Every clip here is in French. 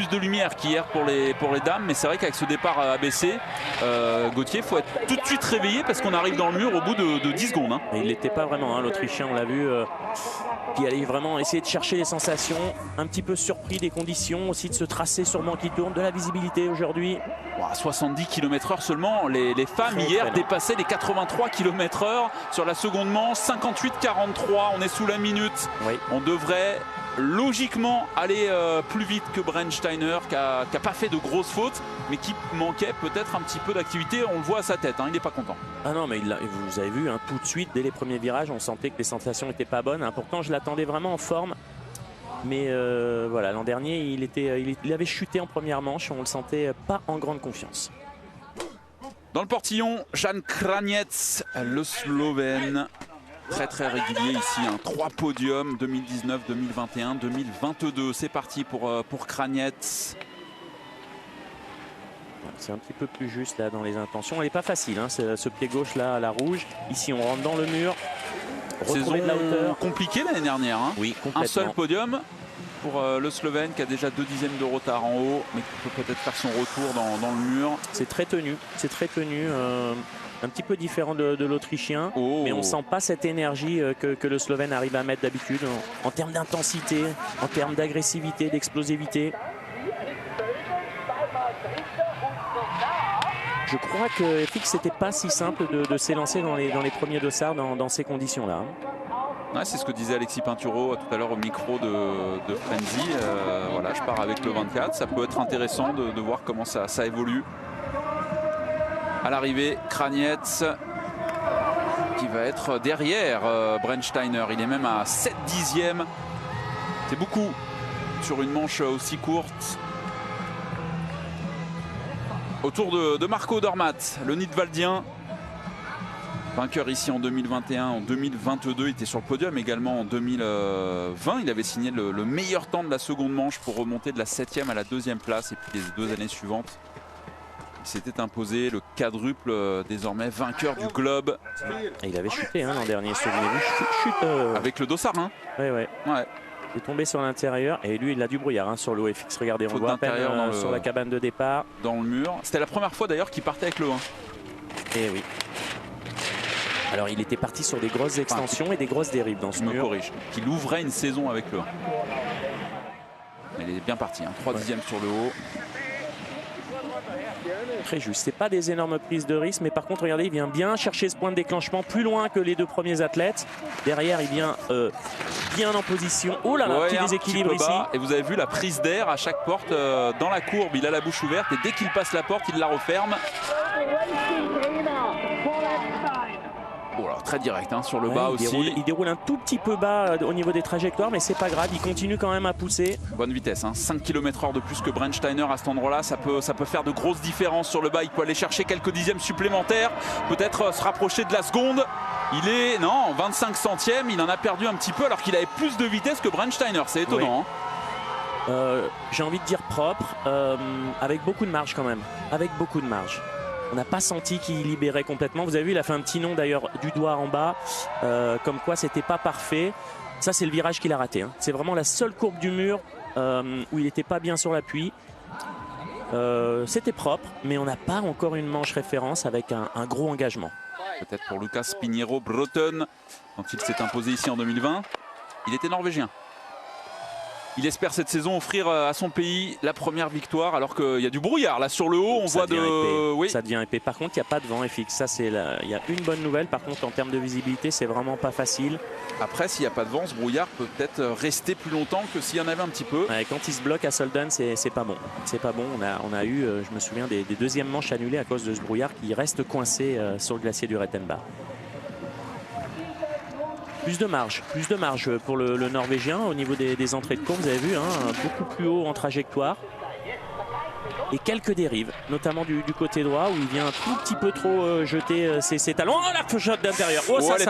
plus de lumière qu'hier pour les dames, mais c'est vrai qu'avec ce départ abaissé, Gauthier, il faut être tout de suite réveillé parce qu'on arrive dans le mur au bout de 10 secondes. Hein. Il n'était pas vraiment, hein, l'Autrichien, on l'a vu, qui allait vraiment essayer de chercher les sensations, un petit peu surpris des conditions, aussi de se tracer sur banc qui tourne, de la visibilité aujourd'hui. 70 km/h seulement, les femmes très, hier dépassaient les 83 km/h sur la seconde manche, 58-43, on est sous la minute. Oui. On devrait logiquement aller plus vite que Brennsteiner qui a pas fait de grosses fautes mais qui manquait peut-être un petit peu d'activité. On le voit à sa tête, hein, il n'est pas content. Ah non, mais vous avez vu, hein, tout de suite dès les premiers virages on sentait que les sensations n'étaient pas bonnes, hein. Pourtant je l'attendais vraiment en forme, mais voilà, l'an dernier il avait chuté en première manche, on le sentait pas en grande confiance. Dans le portillon, Jan Kraniec, le Slovène. Très régulier ici, hein. 3 podiums, 2019, 2021, 2022. C'est parti pour Kraniec. C'est un petit peu plus juste là dans les intentions. Elle n'est pas facile, hein, ce pied gauche là à la rouge. Ici on rentre dans le mur. Saison de la hauteur. Compliquée l'année dernière. Hein. Oui, complètement. Un seul podium pour le Slovène qui a déjà 2 dixièmes de retard en haut, mais qui peut peut-être faire son retour dans le mur. C'est très tenu, un petit peu différent de l'Autrichien, mais on ne sent pas cette énergie que le Slovène arrive à mettre d'habitude en termes d'intensité, en termes d'agressivité, d'explosivité. Je crois que FX n'était pas si simple de s'élancer dans les premiers dossards dans ces conditions-là. Ouais, c'est ce que disait Alexis Pinturo tout à l'heure au micro de Frenzy. Voilà, je pars avec le 24. Ça peut être intéressant de voir comment ça évolue. À l'arrivée, Kraniec qui va être derrière Brennsteiner. Il est même à 7 dixièmes. C'est beaucoup sur une manche aussi courte. Autour de Marco Odermatt, le Nidwaldien. Vainqueur ici en 2021, en 2022, il était sur le podium également en 2020. Il avait signé le meilleur temps de la seconde manche pour remonter de la 7e à la 2e place. Et puis les 2 années suivantes, il s'était imposé le quadruple, désormais vainqueur du globe. Et il avait chuté l'an dernier, souvenez-vous. Avec le dossard. Hein. Ouais. Il est tombé sur l'intérieur et lui il a du brouillard sur le FX. Regardez, on voit à peine sur la cabane de départ. Dans le mur. C'était la première fois d'ailleurs qu'il partait avec le 1. Et oui. Alors il était parti sur des grosses extensions et des grosses dérives dans ce mur. Corrige. Qu'il ouvrait une saison avec le 1. Il est bien parti, 3 dixièmes sur le haut. Très juste, c'est pas des énormes prises de risque, mais par contre regardez, il vient bien chercher ce point de déclenchement plus loin que les 2 premiers athlètes. Derrière il vient bien en position. Oh là là, petit déséquilibre ici. Et vous avez vu la prise d'air à chaque porte dans la courbe, il a la bouche ouverte et dès qu'il passe la porte il la referme. Voilà, très direct sur le bas aussi. Il déroule un tout petit peu bas au niveau des trajectoires, mais c'est pas grave, il continue quand même à pousser. Bonne vitesse, 5 km/h de plus que Brennsteiner à cet endroit-là, ça peut faire de grosses différences sur le bas. Il peut aller chercher quelques dixièmes supplémentaires, peut-être se rapprocher de la seconde. Il est, 25 centièmes, il en a perdu un petit peu alors qu'il avait plus de vitesse que Brennsteiner, c'est étonnant. Oui. J'ai envie de dire propre, avec beaucoup de marge quand même, avec beaucoup de marge. On n'a pas senti qu'il libérait complètement. Vous avez vu, il a fait un petit nom d'ailleurs du doigt en bas, comme quoi c'était pas parfait. Ça, c'est le virage qu'il a raté. C'est vraiment la seule courbe du mur où il n'était pas bien sur l'appui. C'était propre, mais on n'a pas encore une manche référence avec un gros engagement. Peut-être pour Lucas Pinheiro Breton, quand il s'est imposé ici en 2020. Il était norvégien. Il espère cette saison offrir à son pays la première victoire alors qu'il y a du brouillard là sur le haut. On voit ça devient épais. Par contre, il n'y a pas de vent FX. Ça, il y a une bonne nouvelle. Par contre, en termes de visibilité, c'est vraiment pas facile. Après, s'il n'y a pas de vent, ce brouillard peut peut-être rester plus longtemps que s'il y en avait un petit peu. Ouais, quand il se bloque à Solden, c'est pas bon. C'est pas bon. On a eu, je me souviens, des deuxièmes manches annulées à cause de ce brouillard qui reste coincé sur le glacier du Rettenbach. Plus de marge pour le Norvégien au niveau des entrées de courbe. Vous avez vu, beaucoup plus haut en trajectoire. Et quelques dérives, notamment du côté droit où il vient un tout petit peu trop jeter ses talons. Oh, la shot d'intérieur. Elle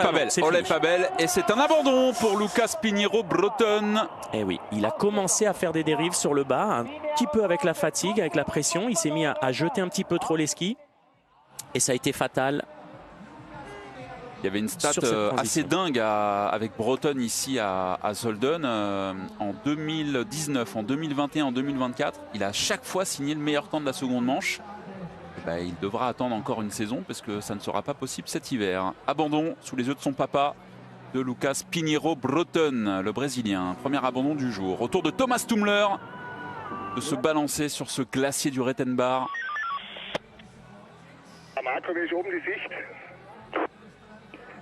est pas belle. Et c'est un abandon pour Lucas Pinheiro Breton. Et oui, il a commencé à faire des dérives sur le bas, un petit peu avec la fatigue, avec la pression. Il s'est mis à jeter un petit peu trop les skis. Et ça a été fatal. Il y avait une stat assez dingue avec Broughton ici à Zolden en 2019, en 2021, en 2024. Il a à chaque fois signé le meilleur temps de la seconde manche. Et ben, il devra attendre encore une saison parce que ça ne sera pas possible cet hiver. Abandon sous les yeux de son papa de Lucas Pinheiro Broughton, le Brésilien. Premier abandon du jour. Autour de Thomas Tummler de se balancer sur ce glacier du Rettenbach. Marco, wie ist oben die Sicht?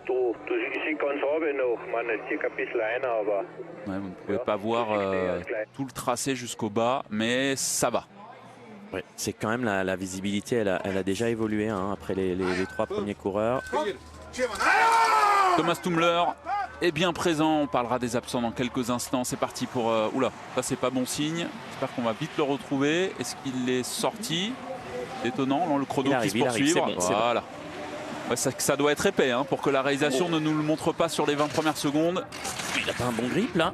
Du siehst ganz oben noch, man ist circa ein bisschen einer, aber... Ouais, vous ne pouvez pas voir tout le tracé jusqu'au bas, mais ça va. Ouais, c'est quand même la visibilité, elle a déjà évolué hein, après les 3 premiers coureurs. Thomas Tummler est bien présent, on parlera des absents dans quelques instants. C'est parti pour... Oula, ça c'est pas bon signe. J'espère qu'on va vite le retrouver. Est-ce qu'il est sorti? Étonnant, le chrono qui se poursuit. Voilà. Ouais, ça doit être épais hein, pour que la réalisation ne nous le montre pas sur les 20 premières secondes. Il n'a pas un bon grip là.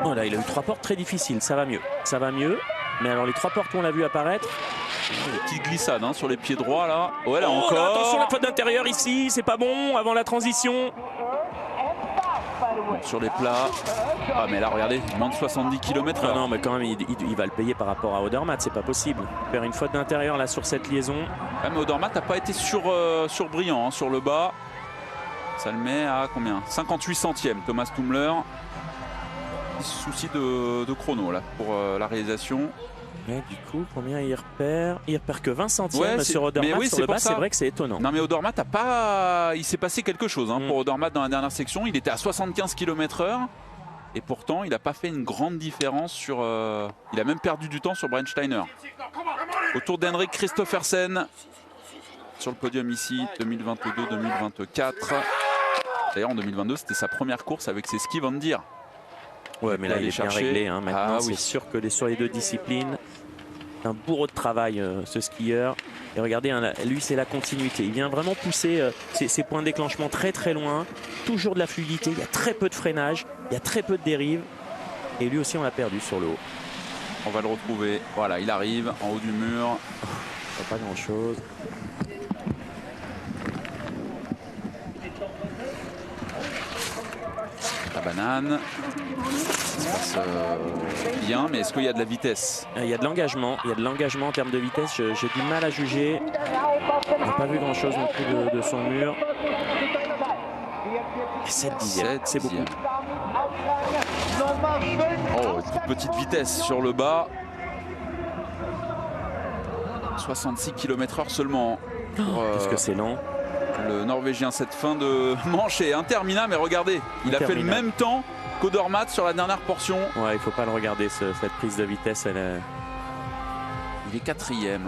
Oh là, il a eu 3 portes très difficiles, ça va mieux. Ça va mieux. Mais alors les 3 portes où on l'a vu apparaître. Des petites glissades hein, sur les pieds droits là. Ouais, là encore. Là, attention la faute d'intérieur ici, c'est pas bon avant la transition. Bon, sur les plats. Ah mais là regardez, moins de 70 km/h. Non mais quand même il va le payer par rapport à Odermatt, c'est pas possible. Faire une faute d'intérieur là sur cette liaison. Ouais, mais Odermatt n'a pas été surbrillant hein, sur le bas. Ça le met à combien? 58 centièmes. Thomas Tummler. Souci de chrono là pour la réalisation. Ouais, du coup, combien il repère? Il repère que 20 centièmes sur Odermatt. Oui, sur le bas, c'est vrai que c'est étonnant. Non mais Odermatt a pas... Il s'est passé quelque chose hein, pour Odermatt dans la dernière section. Il était à 75 km/h. Et pourtant, il n'a pas fait une grande différence sur... Il a même perdu du temps sur Brent Steiner. Autour d'Henrik Kristoffersen. Sur le podium ici, 2022-2024. D'ailleurs, en 2022, c'était sa première course avec ses skis Van Dier. Ouais, mais là, il est bien réglé. Hein. Maintenant, c'est sûr que sur les 2 disciplines, c'est un bourreau de travail, ce skieur. Et regardez, hein, lui, c'est la continuité. Il vient vraiment pousser ses points de déclenchement très très loin. Toujours de la fluidité. Il y a très peu de freinage. Il y a très peu de dérive. Et lui aussi, on l'a perdu sur le haut. On va le retrouver. Voilà, il arrive en haut du mur. Pas grand-chose. La banane. Ça se passe bien, mais est-ce qu'il y a de la vitesse? Il y a de l'engagement. Il y a de l'engagement en termes de vitesse. J'ai du mal à juger. On n'a pas vu grand-chose non plus de son mur. 7 dixièmes, c'est beaucoup. Oh, petite vitesse sur le bas. 66 km/h seulement. Qu'est-ce que c'est lent. Le Norvégien, cette fin de manche est interminable, mais regardez, il a fait le même temps qu'Odermatt sur la dernière portion. Ouais, il faut pas le regarder, cette prise de vitesse. Il est 4e.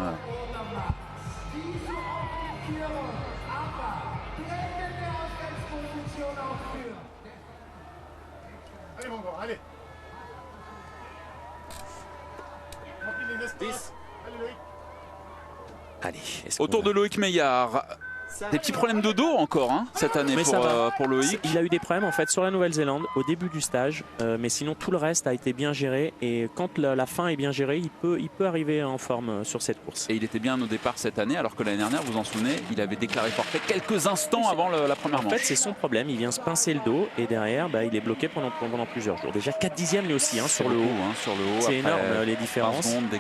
Allez mon gars, allez. Allez, autour de Loïc Meillard. Des petits problèmes de dos encore hein, cette année pour Loïc. Il a eu des problèmes en fait sur la Nouvelle-Zélande au début du stage, mais sinon tout le reste a été bien géré et quand la fin est bien gérée, il peut arriver en forme sur cette course. Et il était bien au départ cette année alors que l'année dernière, vous vous en souvenez, il avait déclaré forfait quelques instants avant la première manche. En fait c'est son problème, il vient se pincer le dos et derrière il est bloqué pendant plusieurs jours. Déjà 4 dixièmes lui aussi hein, sur le haut. C'est énorme les différences. 20 secondes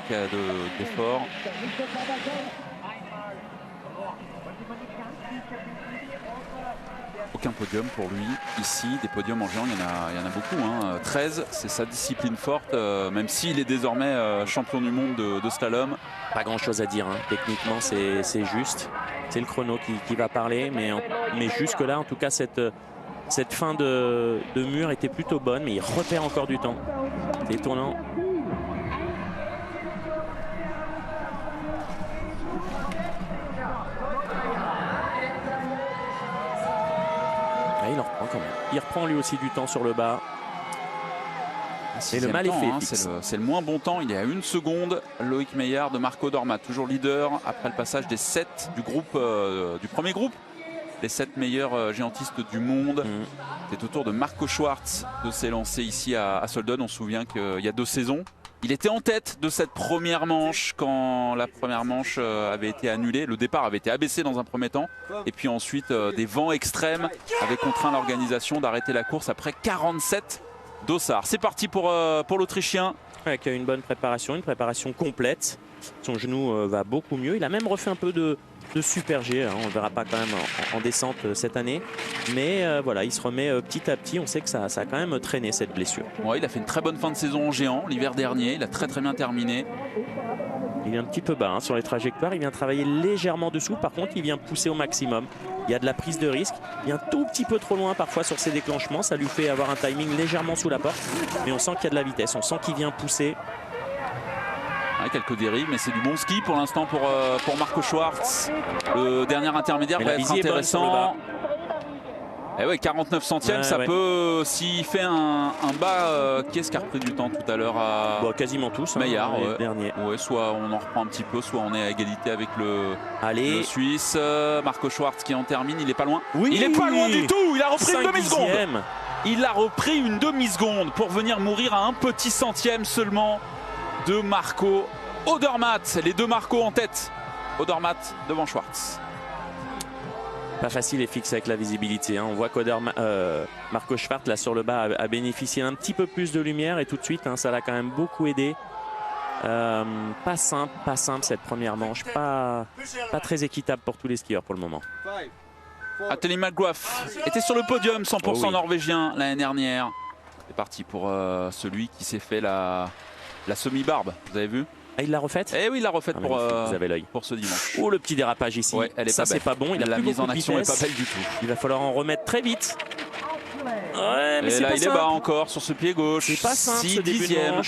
d'effort. Aucun podium pour lui ici, des podiums en géant il y en a beaucoup hein. 13, c'est sa discipline forte, même s'il est désormais champion du monde de slalom. Pas grand chose à dire hein. Techniquement c'est juste, c'est le chrono qui va parler, mais jusque là en tout cas cette fin de mur était plutôt bonne, mais il repère encore du temps. C'est étonnant. Il en reprend quand même. Il reprend lui aussi du temps sur le bas. Et le mal est fait. Hein, c'est le moins bon temps. Il est à 1 seconde. Loïc Meillard de Marco Odermatt, toujours leader après le passage des 7 du premier groupe. Les 7 meilleurs géantistes du monde. C'est au tour de Marco Schwarz de s'élancer ici à Zolden. On se souvient qu'il y a 2 saisons, Il était en tête de cette première manche quand la première manche avait été annulée. Le départ avait été abaissé dans un premier temps. Et puis ensuite, des vents extrêmes avaient contraint l'organisation d'arrêter la course après 47 dossards. C'est parti pour l'Autrichien. Avec une bonne préparation, une préparation complète. Son genou va beaucoup mieux. Il a même refait un peu de super G. Hein. On ne le verra pas quand même en descente cette année. Mais voilà, il se remet petit à petit. On sait que ça a quand même traîné cette blessure. Ouais, il a fait une très bonne fin de saison en géant l'hiver dernier. Il a très bien terminé. Il est un petit peu bas hein, sur les trajectoires. Il vient travailler légèrement dessous. Par contre, il vient pousser au maximum. Il y a de la prise de risque. Il vient tout petit peu trop loin parfois sur ses déclenchements. Ça lui fait avoir un timing légèrement sous la porte. Mais on sent qu'il y a de la vitesse. On sent qu'il vient pousser. Ouais, quelques dérives, mais c'est du bon ski pour l'instant pour Marco Schwartz. Le dernier intermédiaire va être intéressant. Et ouais, 49 centièmes, ça peut, s'il fait un bas, qui est-ce qui a repris du temps tout à l'heure à quasiment tous, Maillard, hein, dernier. Ouais, soit on en reprend un petit peu, soit on est à égalité avec le Suisse. Marco Schwartz qui en termine, il est pas loin. Oui, il est pas loin du tout, il a repris une demi-seconde. Il a repris une demi-seconde pour venir mourir à un petit centième seulement de Marco Odermatt. Les deux Marco en tête. Odermatt devant Schwartz. Pas facile et fixe avec la visibilité. Hein. On voit Marco Schwartz là sur le bas a bénéficié un petit peu plus de lumière et tout de suite hein, ça l'a quand même beaucoup aidé. Pas simple cette première manche. Pas très équitable pour tous les skieurs pour le moment. Attali McGrath était sur le podium 100% norvégien l'année dernière. C'est parti pour celui qui s'est fait la semi-barbe. Vous avez vu? Ah, il l'a refaite? Eh oui, il l'a refaite vous avez l'œil. pour ce dimanche. Oh, le petit dérapage ici. Ouais, elle est ça, c'est pas bon. La mise en action n'est pas belle du tout. Il va falloir en remettre très vite. Ouais, mais et là, il est bas encore sur ce pied gauche. C'est pas simple, 6 dixièmes.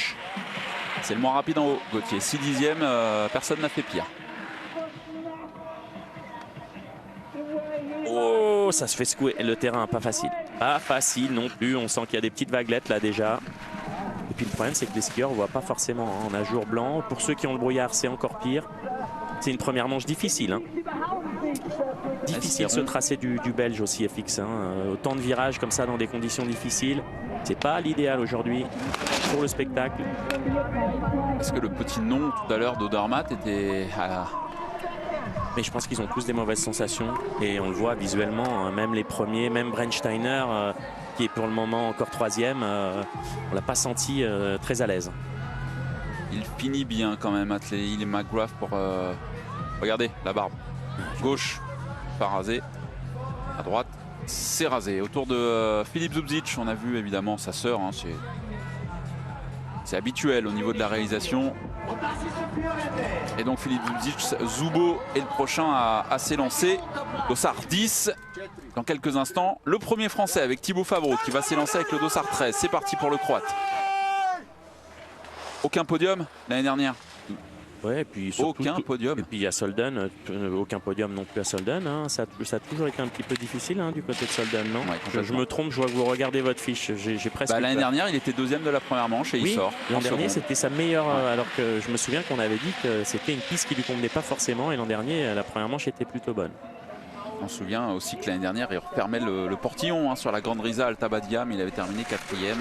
C'est le moins rapide en haut, Gauthier. 6 dixièmes, personne n'a fait pire. Oh, ça se fait secouer. Le terrain, pas facile. Pas facile non plus. On sent qu'il y a des petites vaguelettes là déjà. Et puis le problème, c'est que les skieurs, on voit pas forcément. Hein. On a jour blanc. Pour ceux qui ont le brouillard, c'est encore pire. C'est une première manche difficile. Hein. Difficile ce tracé du Belge aussi FX. Hein. Autant de virages comme ça dans des conditions difficiles. C'est pas l'idéal aujourd'hui pour le spectacle. Est-ce que le petit nom tout à l'heure d'Odermatt était à la... Mais je pense qu'ils ont tous des mauvaises sensations. Et on le voit visuellement. Hein. Même les premiers, même Brensteiner, qui est pour le moment encore troisième, on l'a pas senti très à l'aise. Il finit bien quand même, Attali McGrath pour... Regardez, la barbe. Gauche, pas rasé. À droite, c'est rasé. Autour de Filip Zubcic, on a vu évidemment sa sœur. Hein, c'est habituel au niveau de la réalisation. Et donc Filip Zubcic, Zubo est le prochain à s'élancer. Dossard 10. Dans quelques instants, le premier français avec Thibaut Favreau qui va s'élancer avec le dossard 13. C'est parti pour le Croate. Aucun podium l'année dernière. Ouais, et puis surtout, aucun podium. Et puis il y a Solden, aucun podium non plus à Solden. Hein. Ça a toujours été un petit peu difficile hein, du côté de Solden, non? Ouais, je me trompe, je vois que vous regardez votre fiche. J'ai presque. L'année dernière, il était deuxième de la première manche et il sort. L'an dernier, c'était sa meilleure. Alors que je me souviens qu'on avait dit que c'était une piste qui lui convenait pas forcément. Et l'an dernier, la première manche était plutôt bonne. On se souvient aussi que l'année dernière, il refermait le portillon hein, sur la Grande Risa Alta Badia, mais il avait terminé 4e.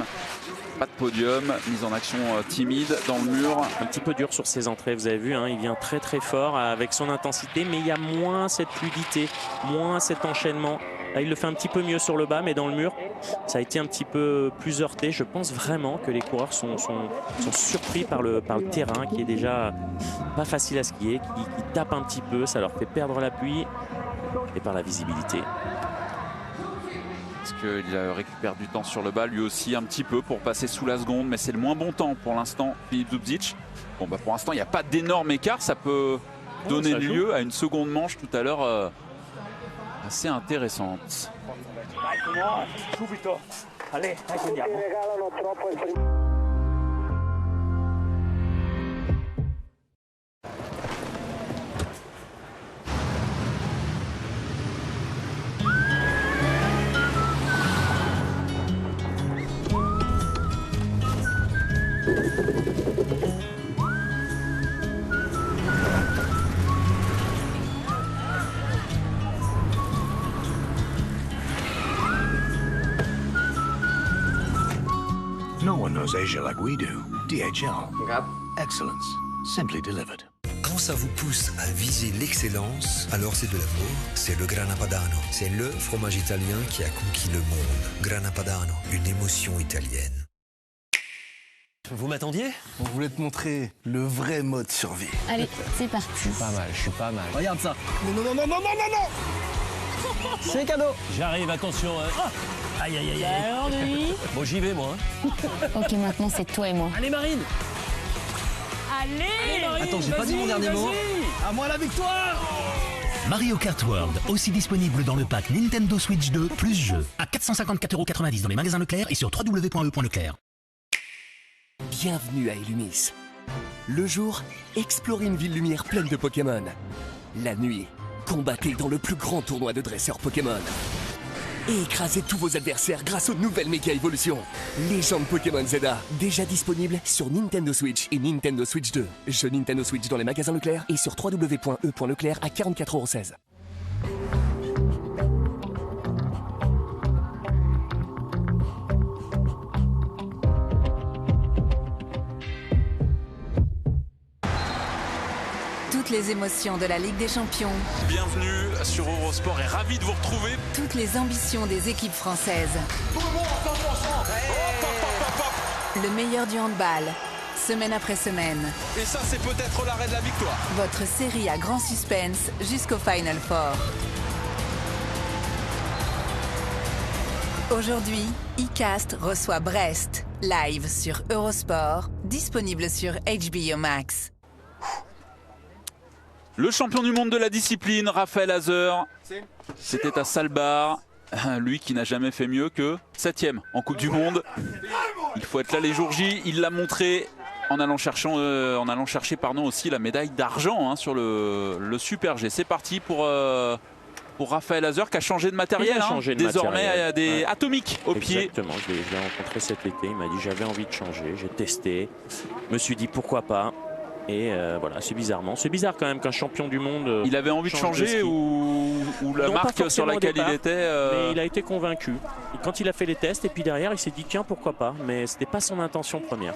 Pas de podium, mise en action timide dans le mur. Un petit peu dur sur ses entrées, vous avez vu, hein, il vient très fort avec son intensité, mais il y a moins cette fluidité, moins cet enchaînement. Là, il le fait un petit peu mieux sur le bas, mais dans le mur, ça a été un petit peu plus heurté. Je pense vraiment que les coureurs sont surpris par le terrain qui est déjà pas facile à skier, qui tape un petit peu, ça leur fait perdre l'appui et par la visibilité. Est-ce qu'il récupère du temps sur le bas lui aussi un petit peu pour passer sous la seconde, mais c'est le moins bon temps pour l'instant, Filip Zubcic. Bon, pour l'instant, il n'y a pas d'énorme écart, ça peut donner lieu à une seconde manche tout à l'heure assez intéressante. No one knows Asia like we do. DHL. Excellence. Simply delivered. Quand ça vous pousse à viser l'excellence, alors c'est de l'amour. C'est le Grana Padano. C'est le fromage italien qui a conquis le monde. Grana Padano, une émotion italienne. Vous m'attendiez? On voulait te montrer le vrai mode survie. Allez, c'est parti. Je suis pas mal. Regarde ça. Non. C'est cadeau. J'arrive, attention. Aïe, aïe, aïe, aïe. Alors, Denis? Bon, j'y vais, moi. Ok, maintenant c'est toi et moi. Allez, Marine. Allez, Marine, attends, j'ai pas dit mon dernier mot. À moi la victoire. Mario Kart World, aussi disponible dans le pack Nintendo Switch 2 plus jeu, à 454,90 € dans les magasins Leclerc et sur www.e.leclerc. Bienvenue à Illumis. Le jour, explorez une ville lumière pleine de Pokémon. La nuit, combattez dans le plus grand tournoi de dresseurs Pokémon. Et écrasez tous vos adversaires grâce aux nouvelles méga évolutions. Légende Pokémon Zeta, déjà disponible sur Nintendo Switch et Nintendo Switch 2. Jeu Nintendo Switch dans les magasins Leclerc et sur www.e.leclerc à 44,16 €. Toutes les émotions de la Ligue des Champions. Bienvenue sur Eurosport et ravi de vous retrouver. Toutes les ambitions des équipes françaises. Tout le monde, 100%. Le meilleur du handball, semaine après semaine. Et ça, c'est peut-être l'arrêt de la victoire. Votre série à grand suspense jusqu'au Final Four. Aujourd'hui, iCast reçoit Brest, live sur Eurosport, disponible sur HBO Max. Le champion du monde de la discipline, Raphaël Hazer, c'était à Salbar. Lui qui n'a jamais fait mieux que 7e en Coupe du Monde. Il faut être là les jours J. Il l'a montré en allant chercher aussi la médaille d'argent sur le Super G. C'est parti pour Raphaël Hazer qui a changé de matériel. Désormais des atomiques au pied. Exactement, je l'ai rencontré cet été. Il m'a dit j'avais envie de changer. J'ai testé. Je me suis dit pourquoi pas. Et voilà, c'est bizarre quand même qu'un champion du monde. Il avait envie de changer ou la marque sur laquelle il était. Mais il a été convaincu. Et quand il a fait les tests et puis derrière il s'est dit tiens pourquoi pas. Mais c'était pas son intention première.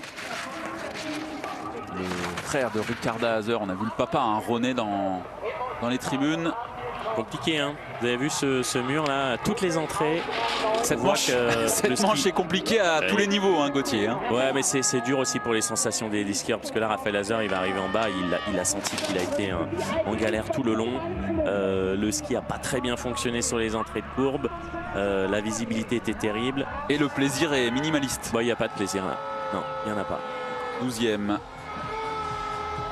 Le frère de Ricarda Hazer, on a vu le papa René dans les tribunes. Compliqué hein. Vous avez vu ce mur là, toutes les entrées. Cette manche est compliquée à tous les niveaux Gauthier. Ouais mais c'est dur aussi pour les sensations des skieurs parce que là Raphaël Hazer il va arriver en bas, il a senti qu'il a été en galère tout le long. Le ski a pas très bien fonctionné sur les entrées de courbe. La visibilité était terrible. Et le plaisir est minimaliste. Il n'y a pas de plaisir là. Non, il n'y en a pas. 12e.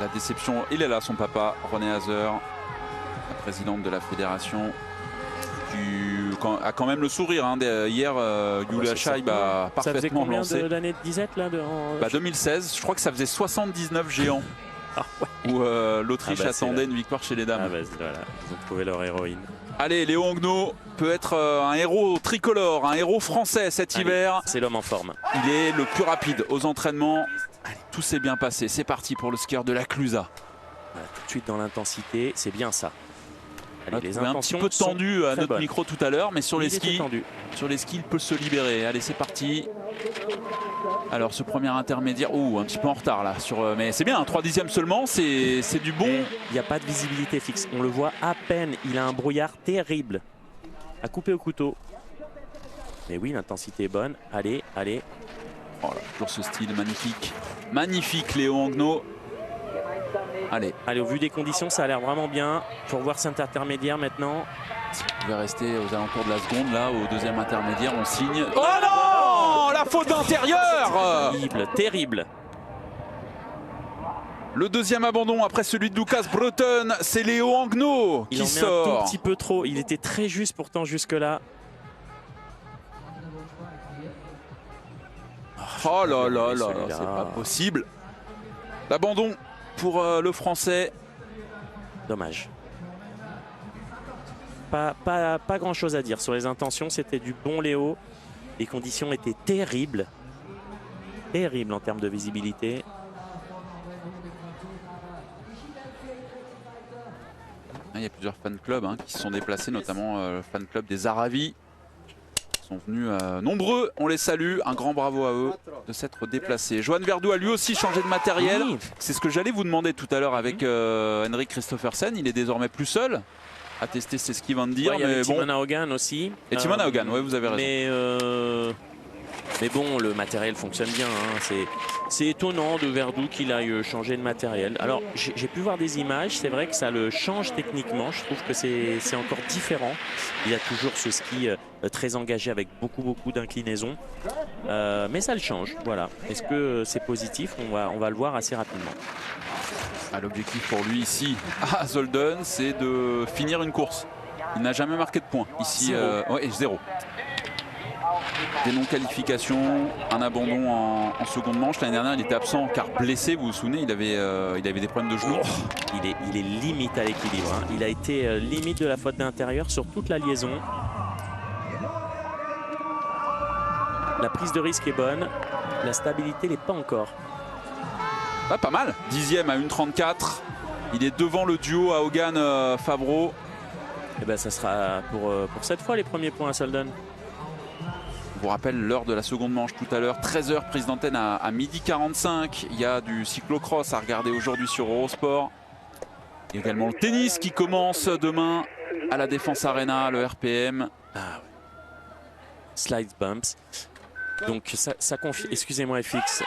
La déception, il est là son papa, René Hazer. La présidente de la fédération qui a quand même le sourire. Hier, Yulia Shaib a parfaitement lancé. Ça faisait combien d'années de disette là 2016, je crois que ça faisait 79 géants. Où l'Autriche attendait une victoire chez les dames. Voilà, ils ont trouvé leur héroïne. Allez, Léo Angno peut être un héros tricolore, un héros français cet hiver. C'est l'homme en forme. Il est le plus rapide aux entraînements. Allez, tout s'est bien passé. C'est parti pour le skieur de la Clusaz. Voilà, tout de suite dans l'intensité, c'est bien ça. Allez, les intentions un petit peu tendu à notre micro tout à l'heure, mais sur les skis, il peut se libérer. Allez, c'est parti. Alors ce premier intermédiaire, un petit peu en retard là, mais c'est bien, 3/10 seulement, c'est du bon. Il n'y a pas de visibilité fixe, on le voit à peine, il a un brouillard terrible. À couper au couteau. Mais oui, l'intensité est bonne, allez. Oh là, toujours ce style magnifique. Magnifique Léo Angno. Allez, au vu des conditions, ça a l'air vraiment bien. Pour voir cet intermédiaire maintenant. Il va rester aux alentours de la seconde, là, au deuxième intermédiaire, on signe. Oh non, la faute d'intérieur. Terrible. Le deuxième abandon après celui de Lucas Breton, c'est Léo Angno qui sort. Un tout petit peu trop, il était très juste pourtant jusque-là. Oh là là là, c'est pas possible. L'abandon pour le Français. Dommage. Pas grand chose à dire sur les intentions, c'était du bon Léo. Les conditions étaient terribles. Terribles en termes de visibilité. Il y a plusieurs fan clubs qui se sont déplacés, notamment le fan club des Aravis. sont venus nombreux, on les salue, un grand bravo à eux de s'être déplacés. Johan Verdoux a lui aussi changé de matériel, c'est ce que j'allais vous demander tout à l'heure avec Henrik Kristoffersen, il est désormais plus seul à tester, c'est ce qu'il vient de dire. Ouais, mais Timon Haugan aussi. Et Timon Haugan, oui, vous avez raison. Mais bon, le matériel fonctionne bien. Hein. C'est étonnant de Verdoux qu'il aille changer de matériel. Alors, j'ai pu voir des images. C'est vrai que ça le change techniquement. Je trouve que c'est encore différent. Il a toujours ce ski très engagé avec beaucoup d'inclinaison. Mais ça le change. Voilà. Est-ce que c'est positif? On va le voir assez rapidement. L'objectif pour lui ici à Zolden, c'est de finir une course. Il n'a jamais marqué de points. Ici, 0. Des non-qualifications, un abandon en seconde manche. L'année dernière, il était absent car blessé. Vous vous souvenez, il avait des problèmes de genoux. Il est limite à l'équilibre. Hein. Il a été limite de la faute d'intérieur sur toute la liaison. La prise de risque est bonne. La stabilité n'est pas encore. Ah, pas mal. 10e à 1,34. Il est devant le duo à Haugan-Favreau. Et ben, ça sera pour cette fois les premiers points à Zolden. Je vous rappelle l'heure de la seconde manche tout à l'heure, 13h, prise d'antenne à 12h45. Il y a du cyclocross à regarder aujourd'hui sur Eurosport. Il y a également le tennis qui commence demain à la Défense Arena, le RPM. Slide bumps. Donc ça confie. Excusez-moi FX.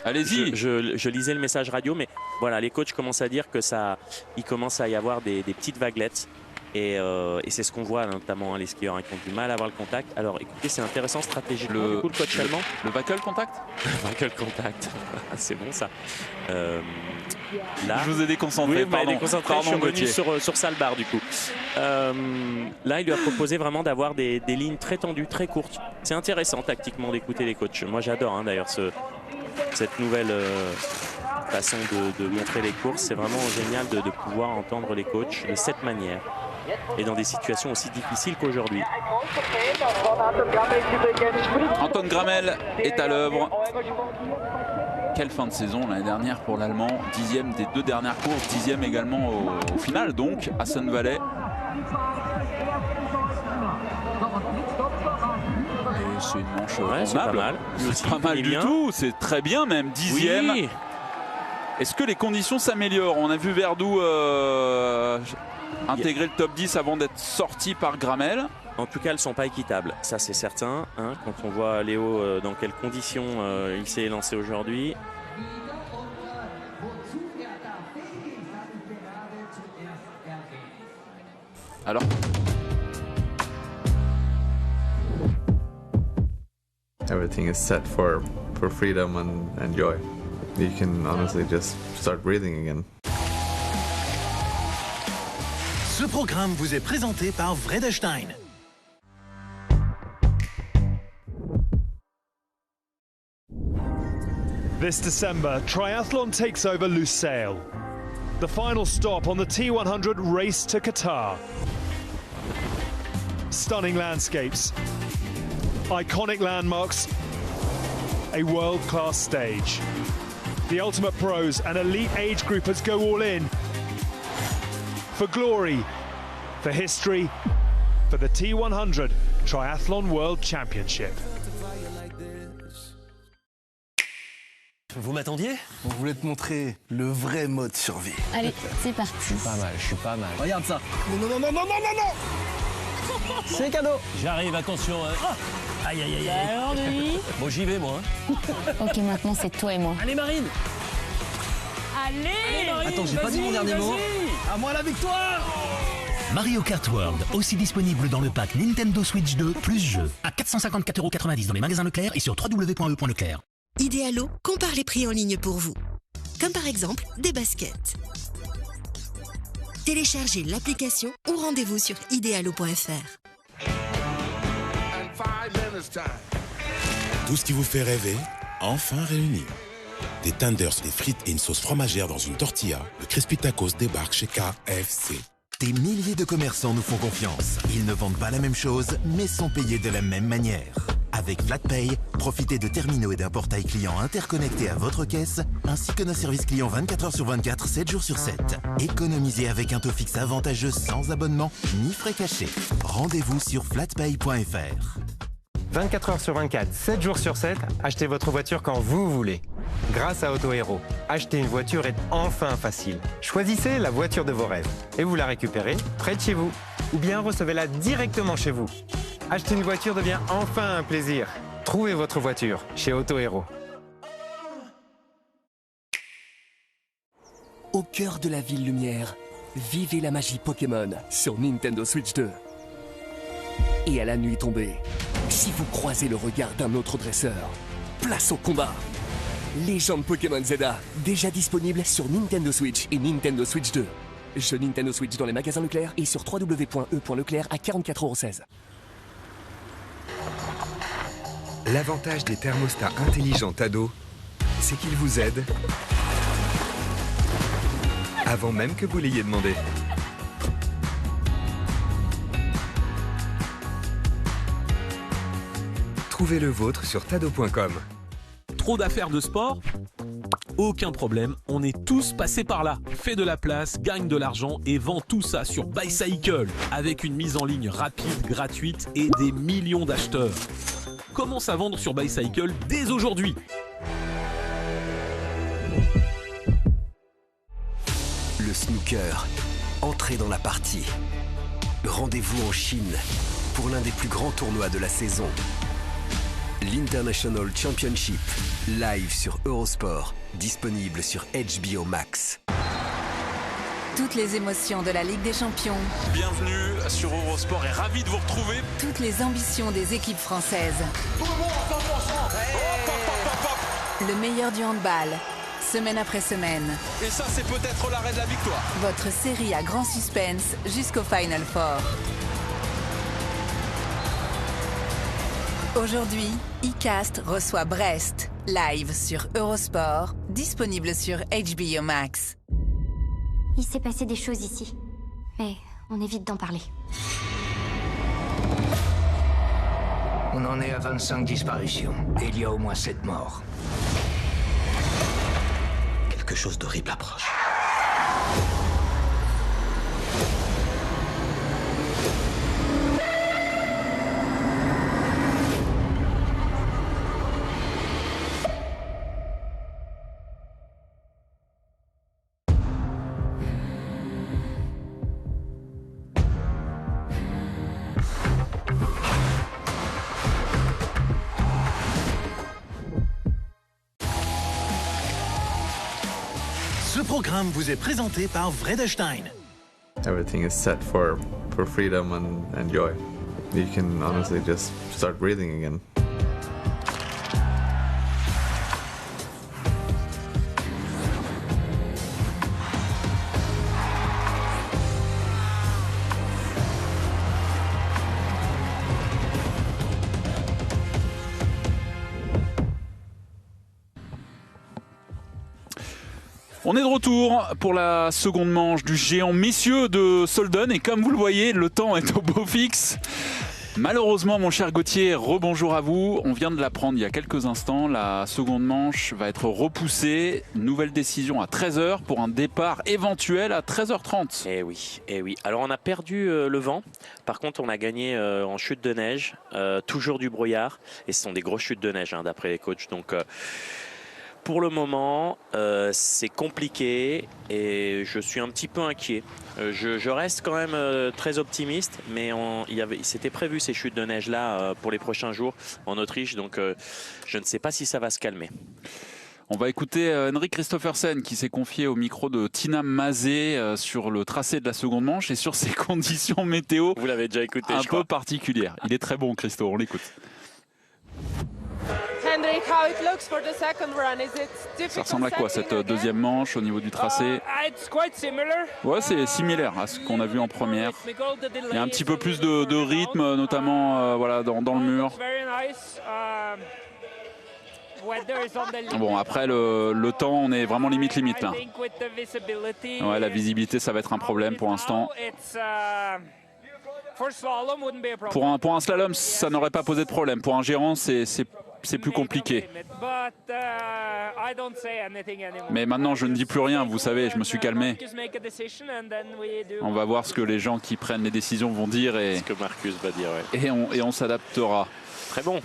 Allez-y. Je lisais le message radio, mais voilà, les coachs commencent à dire que il commence à y avoir des petites vaguelettes. Et c'est ce qu'on voit notamment les skieurs qui ont du mal à avoir le contact. Alors écoutez, c'est intéressant stratégiquement. Du coup, le coach allemand. Le Wackel contact. Wackel contact. C'est bon ça. Là, je vous ai déconcentré. Oui, pardon. Déconcentré, je suis revenu sur Salbar du coup. Là, il lui a proposé vraiment d'avoir des lignes très tendues, très courtes. C'est intéressant tactiquement d'écouter les coachs. Moi, j'adore d'ailleurs cette nouvelle façon de montrer les courses. C'est vraiment génial de pouvoir entendre les coachs de cette manière. Et dans des situations aussi difficiles qu'aujourd'hui. Anton Gramel est à l'œuvre. Quelle fin de saison l'année dernière pour l'Allemand. 10e des 2 dernières courses, 10e également au final, donc à Sun Valley. Et c'est une manche c'est pas mal. C'est pas mal du tout, c'est très bien même, 10e. Oui. Est-ce que les conditions s'améliorent? On a vu Verdoux intégrer le top 10 avant d'être sorti par Gramel. En tout cas, elles ne sont pas équitables, ça c'est certain. Hein, quand on voit Léo dans quelles conditions il s'est lancé aujourd'hui. Alors everything is set for freedom and joy. You can honestly just start breathing again. Ce programme vous est présenté par Vredestein. This December, triathlon takes over Lusail. The final stop on the T100 race to Qatar. Stunning landscapes, iconic landmarks, a world-class stage. The ultimate pros and elite age groupers go all in. For glory, for history, for the T100 Triathlon World Championship. Vous m'attendiez? On voulait te montrer le vrai mode survie. Allez, c'est parti. Je suis pas mal. Regarde ça. Non. C'est cadeau. J'arrive, attention. Aïe. Alors, Denis? Bon, j'y vais, moi. Ok, maintenant, c'est toi et moi. Allez, Marine. Allez Marine. Attends, j'ai pas dit mon dernier mot. À moi la victoire. Mario Kart World, aussi disponible dans le pack Nintendo Switch 2 plus jeu, à 454,90 € dans les magasins Leclerc et sur www.e.leclerc. Idealo compare les prix en ligne pour vous. Comme par exemple des baskets. Téléchargez l'application ou rendez-vous sur idealo.fr. Tout ce qui vous fait rêver, enfin réuni. Des tenders, des frites et une sauce fromagère dans une tortilla, le Crispy Tacos débarque chez KFC. Des milliers de commerçants nous font confiance. Ils ne vendent pas la même chose, mais sont payés de la même manière. Avec FlatPay, profitez de terminaux et d'un portail client interconnecté à votre caisse, ainsi que nos services clients 24 h sur 24, 7 jours sur 7. Économisez avec un taux fixe avantageux sans abonnement ni frais cachés. Rendez-vous sur flatpay.fr. 24 heures sur 24, 7 jours sur 7, achetez votre voiture quand vous voulez. Grâce à Auto Hero, acheter une voiture est enfin facile. Choisissez la voiture de vos rêves et vous la récupérez près de chez vous. Ou bien recevez-la directement chez vous. Acheter une voiture devient enfin un plaisir. Trouvez votre voiture chez Auto Hero. Au cœur de la ville lumière, vivez la magie Pokémon sur Nintendo Switch 2. Et à la nuit tombée, si vous croisez le regard d'un autre dresseur, place au combat. Légende Pokémon Zelda, déjà disponible sur Nintendo Switch et Nintendo Switch 2. Jeu Nintendo Switch dans les magasins Leclerc et sur www.e.leclerc à 44,16 €. L'avantage des thermostats intelligents Tado, c'est qu'ils vous aident avant même que vous l'ayez demandé. Trouvez le vôtre sur tado.com. Trop d'affaires de sport? Aucun problème, on est tous passés par là. Fais de la place, gagne de l'argent et vends tout ça sur Bicycle avec une mise en ligne rapide, gratuite et des millions d'acheteurs. Commence à vendre sur Bicycle dès aujourd'hui. Le snooker, entrez dans la partie. Rendez-vous en Chine pour l'un des plus grands tournois de la saison. L'International Championship, live sur Eurosport, disponible sur HBO Max. Toutes les émotions de la Ligue des Champions. Bienvenue sur Eurosport et ravi de vous retrouver. Toutes les ambitions des équipes françaises. Tout le monde à 100%. Le meilleur du handball, semaine après semaine. Et ça, c'est peut-être l'arrêt de la victoire. Votre série à grand suspense jusqu'au Final Four. Aujourd'hui, iCast reçoit Brest, live sur Eurosport, disponible sur HBO Max. Il s'est passé des choses ici, mais on évite d'en parler. On en est à 25 disparitions, et il y a au moins 7 morts. Quelque chose d'horrible approche. Ce programme vous est présenté par Vredestein. Everything is set for freedom and joy. You can honestly just start breathing again. On est de retour pour la seconde manche du géant messieurs de Solden et comme vous le voyez, le temps est au beau fixe. Malheureusement, mon cher Gauthier, rebonjour à vous. On vient de l'apprendre il y a quelques instants. La seconde manche va être repoussée. Nouvelle décision à 13 h pour un départ éventuel à 13 h 30. Eh oui, eh oui. Alors on a perdu le vent. Par contre, on a gagné en chute de neige. Toujours du brouillard. Et ce sont des grosses chutes de neige hein, d'après les coachs. Donc pour le moment, c'est compliqué et je suis un petit peu inquiet. Je reste quand même très optimiste, mais c'était prévu ces chutes de neige-là pour les prochains jours en Autriche, donc je ne sais pas si ça va se calmer. On va écouter Henrik Kristoffersen qui s'est confié au micro de Tina Mazé sur le tracé de la seconde manche et sur ses conditions météo. Vous l'avez déjà écouté, un peu particulières. Il est très bon, Christo, on l'écoute. Henrik, how it looks for the second run? Is it difficult? Ça ressemble à quoi cette deuxième manche au niveau du tracé? It's quite similar. Ouais, c'est similaire à ce qu'on a vu en première. Il y a un petit peu plus de rythme, notamment voilà, dans le mur. Bon, après le temps, on est vraiment limite là. Ouais, la visibilité, ça va être un problème pour l'instant. Pour un slalom, ça n'aurait pas posé de problème. Pour un gérant, c'est c'est plus compliqué. Mais maintenant, je ne dis plus rien, vous savez, je me suis calmé. On va voir ce que les gens qui prennent les décisions vont dire et Ce que Marcus va dire, ouais. et on s'adaptera. Très bon.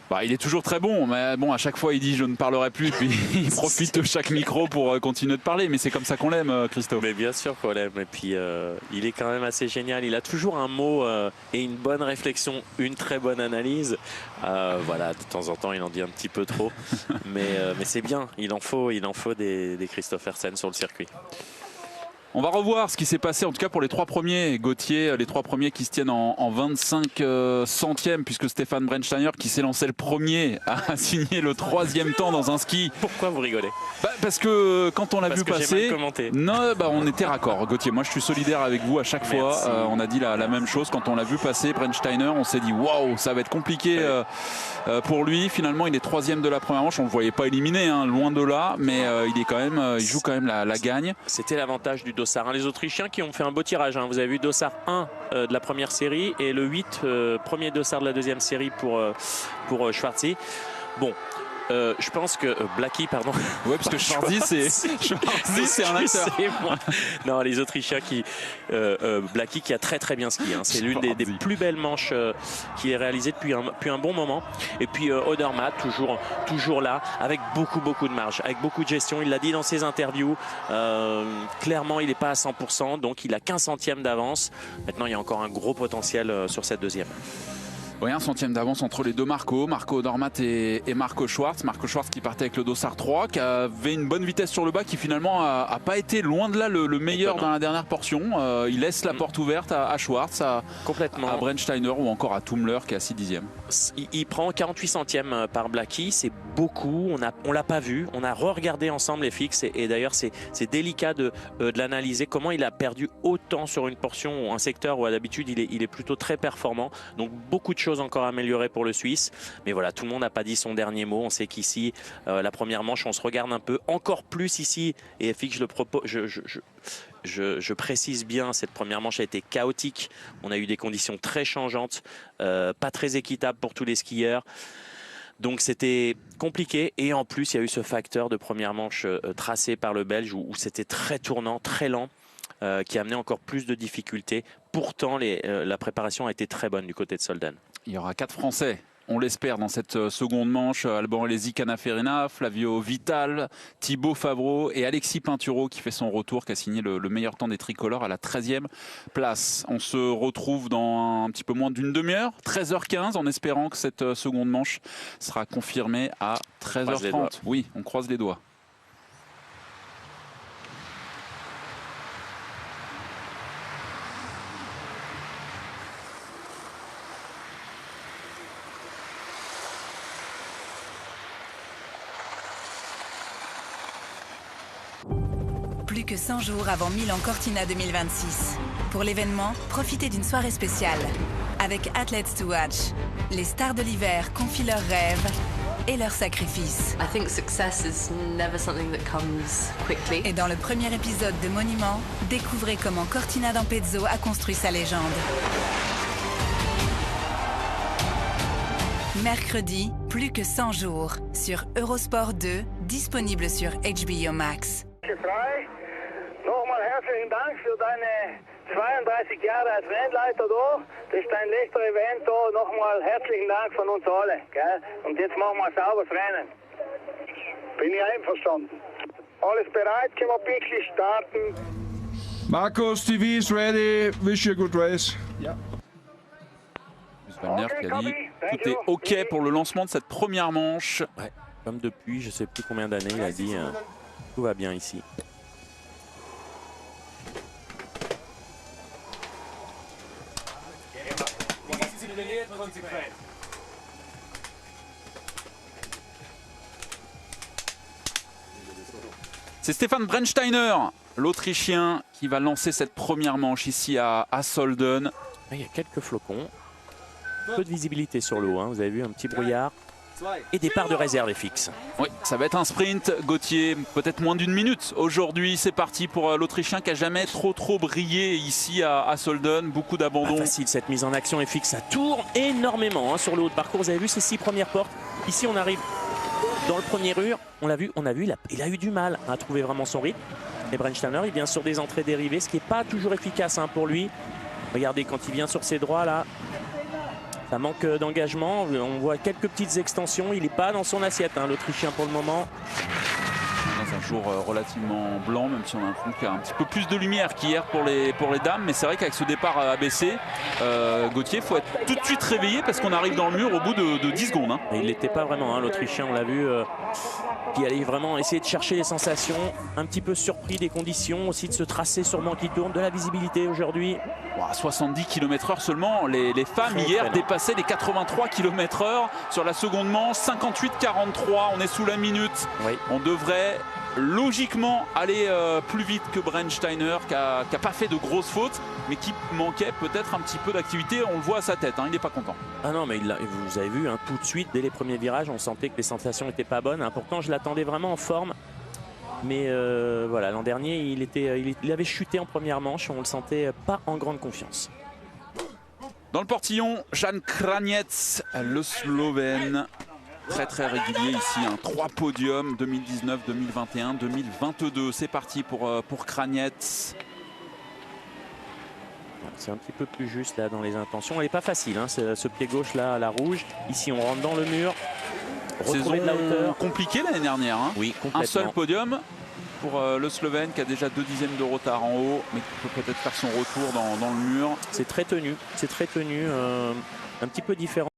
Bah, il est toujours très bon, mais bon, à chaque fois il dit je ne parlerai plus, puis il profite de chaque micro pour continuer de parler, mais c'est comme ça qu'on l'aime, Christophe. Mais bien sûr qu'on l'aime, et puis il est quand même assez génial, il a toujours un mot et une bonne réflexion, une très bonne analyse. Voilà, de temps en temps il en dit un petit peu trop, mais c'est bien, il en faut des Kristoffersen sur le circuit. On va revoir ce qui s'est passé, en tout cas pour les trois premiers, Gauthier, les trois premiers qui se tiennent en 25 centièmes, puisque Stefan Brennsteiner, qui s'est lancé le premier, a signé le 3e temps dans un ski. Pourquoi vous rigolez? Parce que quand on l'a vu passer, non, on était raccord. Gauthier, moi je suis solidaire avec vous à chaque fois. On a dit la même chose quand on l'a vu passer. Brennsteiner, on s'est dit waouh, ça va être compliqué pour lui. Finalement, il est 3e de la première manche. On ne le voyait pas éliminé, hein, loin de là, mais il joue quand même la gagne. C'était l'avantage du Dossard. Les Autrichiens qui ont fait un beau tirage. Vous avez vu Dossard 1 de la première série et le 8, premier Dossard de la deuxième série pour Schwartzy. Bon. Je pense que Blackie, pardon. Ouais, parce que Schwartzy, c'est un acteur. Non, les Autrichiens Blackie qui a très bien skié. C'est l'une des plus belles manches qu'il ait réalisées depuis un bon moment. Et puis Odermatt, toujours là, avec beaucoup de marge, avec beaucoup de gestion. Il l'a dit dans ses interviews. Clairement, il n'est pas à 100%, donc il a 15 centièmes d'avance. Maintenant, il y a encore un gros potentiel sur cette deuxième. Oui, 1 centième d'avance entre les deux Marco Odermatt et Marco Schwarz. Marco Schwarz qui partait avec le Dossard 3, qui avait une bonne vitesse sur le bas, qui finalement a pas été loin de là le meilleur dans la dernière portion. Il laisse la porte ouverte à Schwarz, à Brennsteiner ou encore à Tumler qui est à 6 dixièmes. Il prend 48 centièmes par Blackie, c'est beaucoup, on l'a pas vu, on a re-regardé ensemble les fixes et d'ailleurs c'est délicat de l'analyser, comment il a perdu autant sur une portion ou un secteur où d'habitude il est plutôt très performant, donc beaucoup de choses encore à améliorer pour le Suisse, mais voilà, tout le monde n'a pas dit son dernier mot. On sait qu'ici la première manche on se regarde un peu encore plus ici, et FX je précise bien, cette première manche a été chaotique, on a eu des conditions très changeantes, pas très équitables pour tous les skieurs. Donc c'était compliqué, et en plus il y a eu ce facteur de première manche tracé par le Belge où c'était très tournant, très lent, qui a amené encore plus de difficultés. Pourtant la préparation a été très bonne du côté de Solden. Il y aura 4 Français, on l'espère, dans cette seconde manche. Alban Alesi, Canaferina, Flavio Vital, Thibaut Favreau et Alexis Pinturo qui fait son retour, qui a signé le meilleur temps des tricolores à la 13e place. On se retrouve dans un petit peu moins d'une demi-heure, 13h15, en espérant que cette seconde manche sera confirmée à 13h30. Oui, on croise les doigts. Plus que 100 jours avant Milan Cortina 2026. Pour l'événement, profitez d'une soirée spéciale. Avec Athletes to Watch, les stars de l'hiver confient leurs rêves et leurs sacrifices. I think success is never something that comes quickly. Et dans le premier épisode de Monument, découvrez comment Cortina d'Ampezzo a construit sa légende. Mercredi, plus que 100 jours, sur Eurosport 2, disponible sur HBO Max. Nochmal herzlichen Dank für deine 32 Jahre als Rennleiter da. Das ist dein letzter Event da. Nochmal herzlichen Dank von uns alle. Gell? Und jetzt machen wir ein sauberes Rennen. Bin ich einverstanden. Alles bereit, können wir pünktlich starten. Marcos, TV is ready. Wish you a good race. Yeah. Wallner qui a dit tout est OK pour le lancement de cette première manche. Ouais, comme depuis je sais plus combien d'années il a dit tout va bien ici. C'est Stefan Brennsteiner, l'Autrichien, qui va lancer cette première manche ici à Solden. Il y a quelques flocons. Peu de visibilité sur l'eau, hein. Vous avez vu un petit brouillard. Et départ de réserve FX. Oui, ça va être un sprint. Gauthier, peut-être moins d'une minute. Aujourd'hui, c'est parti pour l'Autrichien qui n'a jamais trop brillé ici à Sölden. Beaucoup d'abandon. Facile cette mise en action FX, ça tourne énormément hein, sur le haut de parcours. Vous avez vu ces 6 premières portes. Ici, on arrive dans le premier mur. On l'a vu, il a eu du mal à trouver vraiment son rythme. Et Brennsteiner, il vient sur des entrées dérivées, ce qui n'est pas toujours efficace hein, pour lui. Regardez, quand il vient sur ses droits là, ça manque d'engagement. On voit quelques petites extensions. Il n'est pas dans son assiette, hein, l'Autrichien pour le moment. Dans un jour relativement blanc, même si on a un fond qui a un petit peu plus de lumière qu'hier pour les dames. Mais c'est vrai qu'avec ce départ abaissé, Gauthier, il faut être tout de suite réveillé parce qu'on arrive dans le mur au bout de 10 secondes. Hein. Et il n'était pas vraiment, hein, l'Autrichien, on l'a vu, qui allait vraiment essayer de chercher les sensations. Un petit peu surpris des conditions, aussi de se tracer sûrement qui tourne, de la visibilité aujourd'hui. 70 km/h seulement. Les femmes hier dépassaient les 83 km/h sur la seconde manche. 58-43, on est sous la minute. Oui. On devrait logiquement aller plus vite que Brennsteiner qui n'a pas fait de grosses fautes mais qui manquait peut-être un petit peu d'activité. On le voit à sa tête, hein, il n'est pas content. Ah non mais vous avez vu hein, tout de suite dès les premiers virages on sentait que les sensations n'étaient pas bonnes hein. Pourtant je l'attendais vraiment en forme mais voilà, l'an dernier il avait chuté en première manche, on le sentait pas en grande confiance. Dans le portillon, Jan Kraniec, le Slovène. Très régulier ici, hein. 3 podiums 2019, 2021, 2022. C'est parti pour Kraniec. C'est un petit peu plus juste là dans les intentions. Elle n'est pas facile, hein, ce pied gauche là à la rouge. Ici on rentre dans le mur. Saison de la hauteur. Compliquée l'année dernière. Hein. Oui, complètement. Un seul podium pour le Slovène qui a déjà 2 dixièmes de retard en haut, mais qui peut peut-être faire son retour dans le mur. C'est très tenu, un petit peu différent.